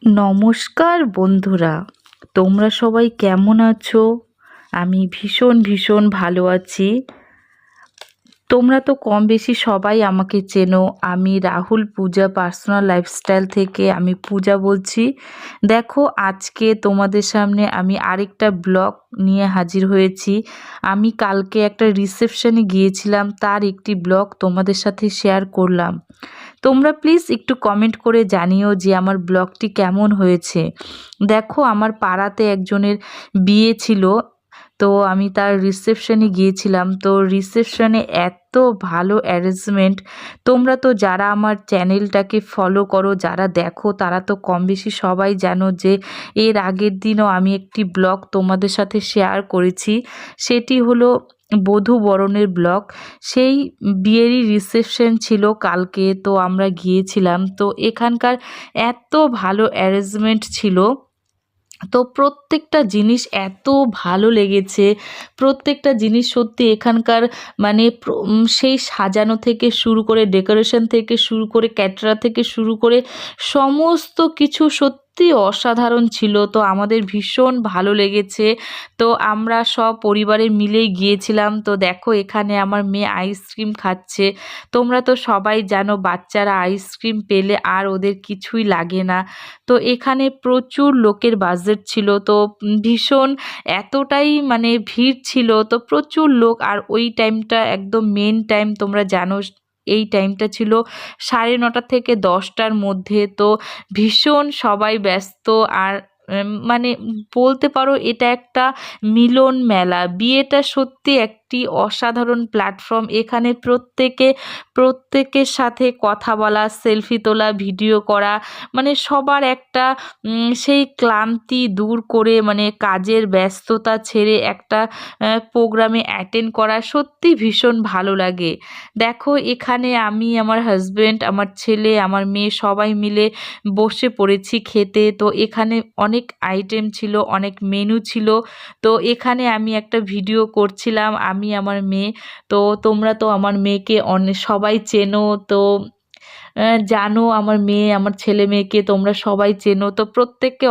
নমস্কার বন্ধুরা, তোমরা সবাই কেমন আছো? আমি ভীষণ ভালো আছি। তোমরা তো কম বেশি সবাই আমাকে চেনো। আমি রাহুল পূজা পার্সোনাল লাইফস্টাইল থেকে আমি পূজা বলছি। দেখো, আজকে তোমাদের সামনে আমি আরেকটা ব্লগ নিয়ে হাজির হয়েছি। আমি কালকে একটা রিসেপশনে গিয়েছিলাম, তার একটি ব্লগ তোমাদের সাথে শেয়ার করলাম। তোমরা প্লিজ একটু কমেন্ট করে জানিও যে আমার ব্লগটি কেমন হয়েছে। দেখো, আমার পাড়াতে একজনের বিয়ে ছিল, তো আমি তার রিসেপশনে গিয়েছিলাম। তো রিসেপশনে এত ভালো অ্যারেঞ্জমেন্ট। তোমরা তো যারা আমার চ্যানেলটাকে ফলো করো, যারা দেখো, তারা তো কম বেশি সবাই জানো যে এর আগের দিনও আমি একটি ব্লগ তোমাদের সাথে শেয়ার করেছি। সেটি হলো বধূ বরণের ব্লগ। সেই বিয়েরই রিসেপশন ছিল কালকে, তো আমরা গিয়েছিলাম। তো এখানকার এত ভালো অ্যারেঞ্জমেন্ট ছিল, তো প্রত্যেকটা জিনিস এত ভালো লেগেছে। প্রত্যেকটা জিনিস সত্যি এখানকার মানে সেই সাজানো থেকে শুরু করে, ডেকোরেশন থেকে শুরু করে, ক্যাটেরার থেকে শুরু করে সমস্ত কিছু সত্যি অসাধারণ ছিল। তো আমাদের ভীষণ ভালো লেগেছে। তো আমরা সব পরিবারে মিলেই গিয়েছিলাম। তো দেখো, এখানে আমার মেয়ে আইসক্রিম খাচ্ছে। তোমরা তো সবাই জানো বাচ্চারা আইসক্রিম পেলে আর ওদের কিছুই লাগে না। তো এখানে প্রচুর লোকের বাজেট ছিল, তো ভীষণ এতটাই মানে ভিড় ছিল, তো প্রচুর লোক। আর ওই টাইমটা একদম মেন টাইম, তোমরা জানো এই টাইমটা ছিল 9:30 থেকে 10টার মধ্যে। তো ভীষণ সবাই ব্যস্ত। আর মানে বলতে পারো এটা একটা মিলন মেলা। বিয়েটা সত্যি একটি অসাধারণ প্ল্যাটফর্ম। এখানে প্রত্যেকের সাথে কথা বলা, সেলফি তোলা, ভিডিও করা, মানে সবার একটা সেই ক্লান্তি দূর করে, মানে কাজের ব্যস্ততা ছেড়ে একটা প্রোগ্রামে অ্যাটেন্ড করা সত্যি ভীষণ ভালো লাগে। দেখো, এখানে আমি, আমার হাজব্যান্ড, আমার ছেলে, আমার মেয়ে সবাই মিলে বসে পড়েছি খেতে। তো এখানে অনেক আইটেম ছিল, অনেক মেনু ছিল। তো এখানে আমি একটা ভিডিও করছিলাম, আমি আমার মেয়ে। তো তোমরা তো আমার মেয়েকে অনেক সবাই চেনো, তো জানো আমার মেয়ে, আমার ছেলে মেয়েকে তোমরা সবাই চেনো। তো প্রত্যেককে